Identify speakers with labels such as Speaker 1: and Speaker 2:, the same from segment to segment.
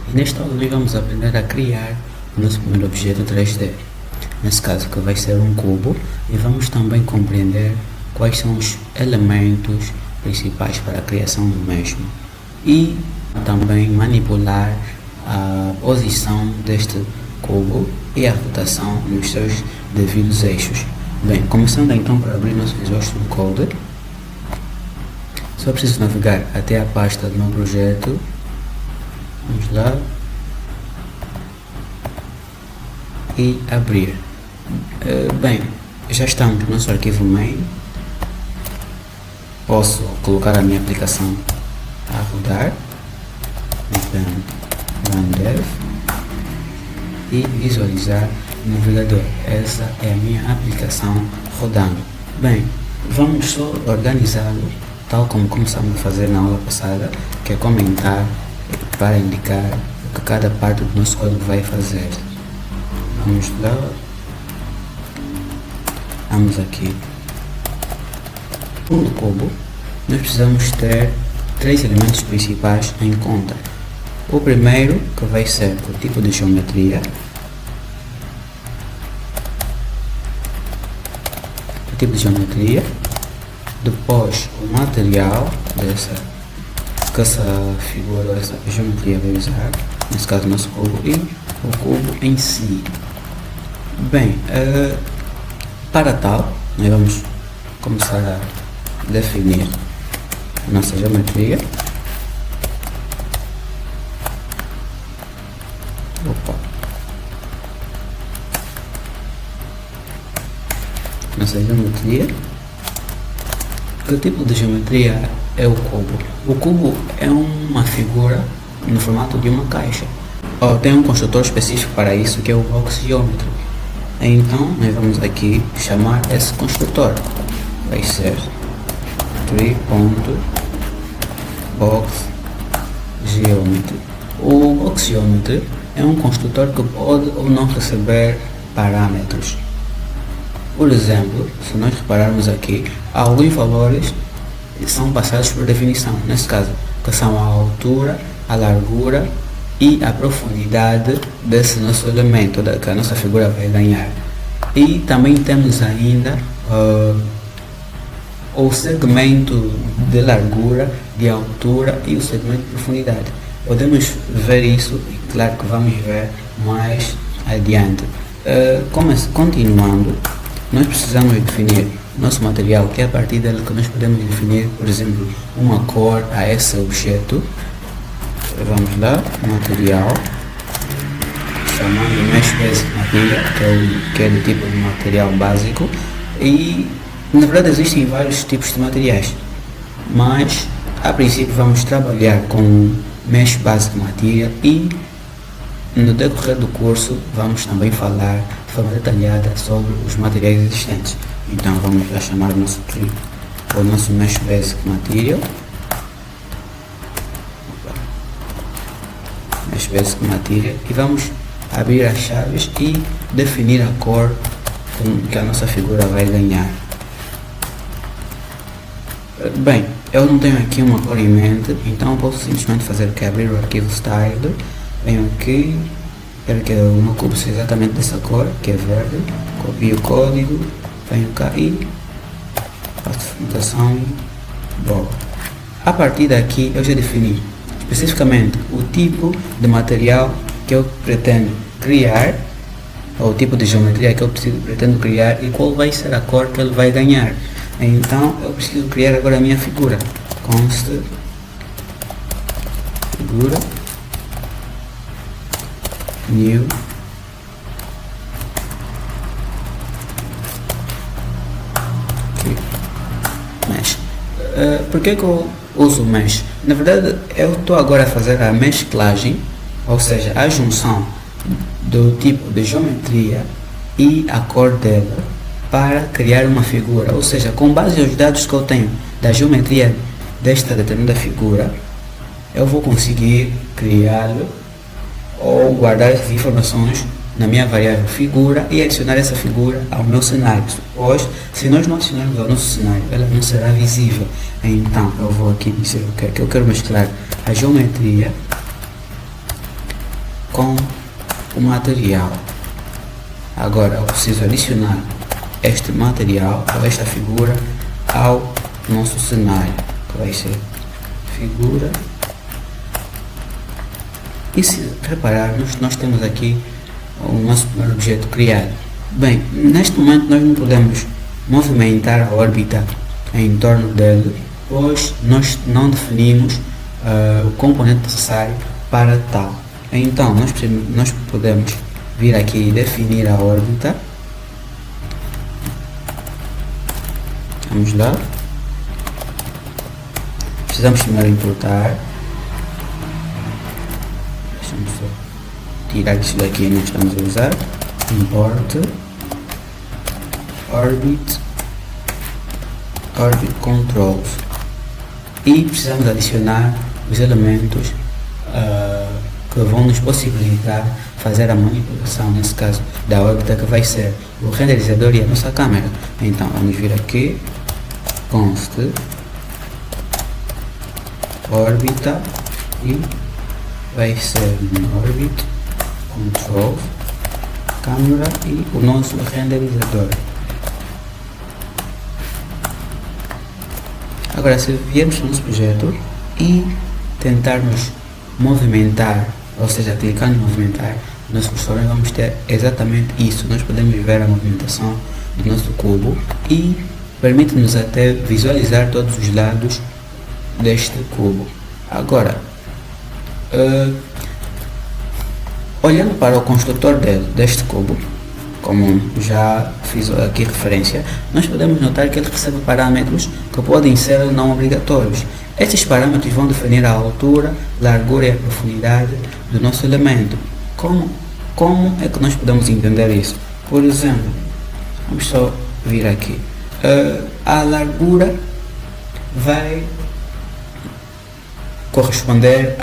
Speaker 1: E nesta aula nós vamos aprender a criar o nosso primeiro objeto 3D, nesse caso que vai ser um cubo, e vamos também compreender quais são os elementos principais para a criação do mesmo e também manipular a posição deste cubo e a rotação nos seus devidos eixos. Bem, começando então, para abrir nosso Visual Studio Code, só preciso navegar até a pasta do meu projeto. Vamos lá e abrir. Bem, já estamos no nosso arquivo main. Posso colocar a minha aplicação a rodar, então run dev e visualizar o navegador. Essa é a minha aplicação rodando. Bem, vamos só organizá-lo tal como começamos a fazer na aula passada, que é comentar para indicar o que cada parte do nosso código vai fazer. Vamos lá, vamos aqui no cubo. Nós precisamos ter três elementos principais em conta. O primeiro, que vai ser o tipo de geometria, depois o material que essa figura, essa geometria vai usar, nesse caso o nosso cubo, e o cubo em si. Bem, para tal, nós vamos começar a definir a nossa geometria. Nossa geometria. Que tipo de geometria é o cubo? O cubo é uma figura no formato de uma caixa. Tem um construtor específico para isso, que é o Box Geometry. Então nós vamos aqui chamar esse construtor. Vai ser tree.boxGeometry. O Box Geometry é um construtor que pode ou não receber parâmetros. Por exemplo, se nós repararmos aqui, alguns valores são passados por definição, nesse caso, que são a altura, a largura e a profundidade desse nosso elemento, que a nossa figura vai ganhar. E também temos ainda o segmento de largura, de altura e o segmento de profundidade. Podemos ver isso, e claro que vamos ver mais adiante. Continuando, nós precisamos definir nosso material, que é a partir dele que nós podemos definir, por exemplo, uma cor a esse objeto. Vamos lá, material, chamando Mesh Basic Material, que é do tipo de material básico, e na verdade existem vários tipos de materiais, mas a princípio vamos trabalhar com Mesh Basic Material, e no decorrer do curso vamos também falar de forma detalhada sobre os materiais existentes. Então vamos lá chamar o nosso tree, o nosso Mesh Basic Material, Mesh Basic Material, e vamos abrir as chaves e definir a cor que a nossa figura vai ganhar. Bem, eu não tenho aqui uma cor em mente, então posso simplesmente fazer que abrir o arquivo style. Venho aqui, quero que o meu cubo seja exatamente dessa cor, que é verde. Copio o código, venho cá e faço mutação. Boa. A partir daqui eu já defini especificamente o tipo de material que eu pretendo criar, ou o tipo de geometria que eu pretendo criar, e qual vai ser a cor que ele vai ganhar. Então eu preciso criar agora a minha figura. Const figura new mesh. Por que eu uso mesh? Na verdade eu estou agora a fazer a mesclagem, ou seja, a junção do tipo de geometria e a cor dela para criar uma figura, ou seja, com base aos dados que eu tenho da geometria desta determinada figura, eu vou conseguir criá-lo ou guardar essas informações na minha variável figura e adicionar essa figura ao meu cenário, pois se nós não adicionarmos ao nosso cenário, ela não será visível. Então eu vou aqui dizer o que eu quero mesclar: a geometria com o material. Agora eu preciso adicionar este material ou esta figura ao nosso cenário, que vai ser figura. E se repararmos, nós temos aqui o nosso primeiro objeto criado. Bem, neste momento nós não podemos movimentar a órbita em torno dele, pois nós não definimos o componente necessário para tal. Então nós podemos vir aqui e definir a órbita. Vamos lá. Precisamos primeiro importar. Deixa-me só tirar isso daqui, não estamos a usar. Import orbit controls, e precisamos adicionar os elementos que vão nos possibilitar fazer a manipulação, nesse caso da órbita, que vai ser o renderizador e a nossa câmera. Então vamos vir aqui, const órbita, e vai ser orbit control câmera e o nosso renderizador. Agora, se viermos para o nosso projeto e tentarmos movimentar, ou seja, clicar em movimentar o nosso cursor, vamos ter exatamente isso. Nós podemos ver a movimentação do nosso cubo e permite-nos até visualizar todos os lados deste cubo. Agora, olhando para o construtor deste cubo, como já fiz aqui referência, nós podemos notar que ele recebe parâmetros que podem ser não obrigatórios. Estes parâmetros vão definir a altura, largura e a profundidade do nosso elemento. Como é que nós podemos entender isso? Por exemplo, vamos só vir aqui. A largura vai corresponder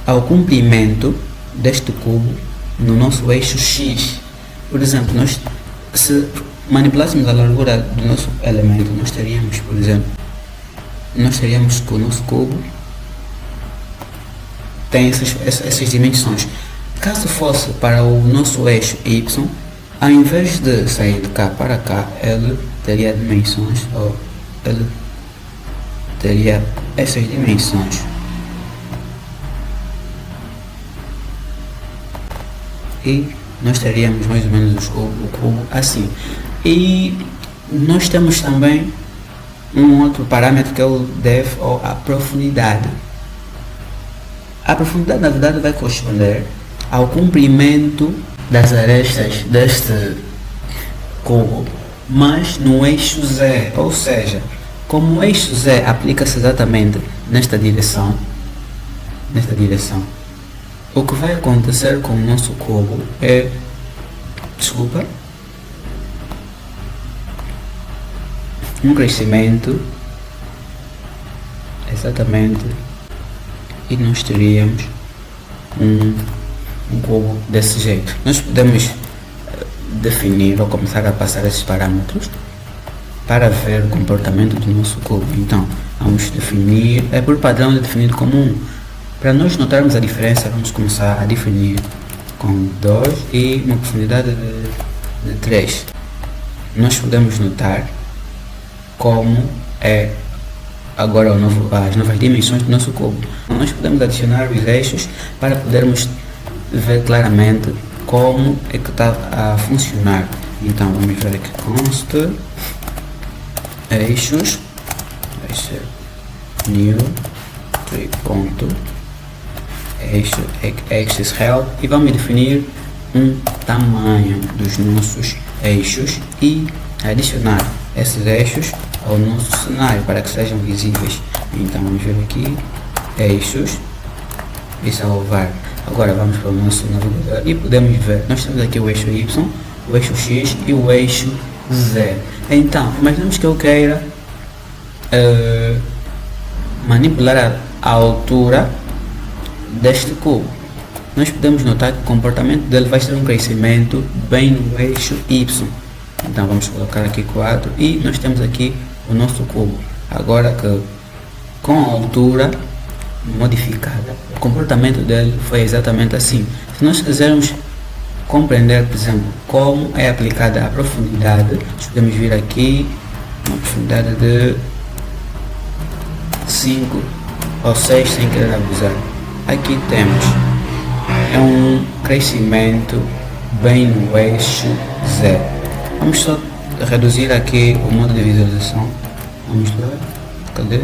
Speaker 1: ao comprimento deste cubo no nosso eixo X. Por exemplo, se manipulássemos a largura do nosso elemento, nós teríamos, por exemplo, que o nosso cubo tem essas dimensões. Caso fosse para o nosso eixo Y, ao invés de sair de cá para cá, ele teria dimensões, ou ele teria essas dimensões. E nós teríamos mais ou menos o cubo assim. E nós temos também um outro parâmetro, que é o depth, ou a profundidade. A profundidade, na verdade, vai corresponder ao comprimento das arestas deste cubo, mas no eixo Z. Ou seja, como o eixo Z aplica-se exatamente nesta direção, o que vai acontecer com o nosso cubo é, um crescimento, exatamente, e nós teríamos um cubo desse jeito. Nós podemos definir ou começar a passar esses parâmetros para ver o comportamento do nosso cubo. Então vamos definir, é por padrão definido como 1. Para nós notarmos a diferença, vamos começar a definir com 2 e uma profundidade de 3. Nós podemos notar como é agora as novas dimensões do nosso cubo. Nós podemos adicionar os eixos para podermos ver claramente como é que está a funcionar. Então vamos ver aqui, const eixos, vai ser new 3 ponto eixo axis help, e vamos definir um tamanho dos nossos eixos e adicionar esses eixos ao nosso cenário para que sejam visíveis. Então vamos ver aqui, eixos, e salvar. Agora vamos para o nosso navegador e podemos ver, nós temos aqui o eixo Y, o eixo X e o eixo Z. Então, imaginemos que eu queira manipular a altura deste cubo. Nós podemos notar que o comportamento dele vai ser um crescimento bem no eixo Y. Então vamos colocar aqui 4 e nós temos aqui o nosso cubo. Agora que com a altura modificada. O comportamento dele foi exatamente assim. Se nós quisermos compreender, por exemplo, como é aplicada a profundidade, nós podemos vir aqui, uma profundidade de 5 ou 6 sem querer abusar. Aqui temos um crescimento bem no eixo Z. Vamos só reduzir aqui o modo de visualização. Vamos lá, cadê?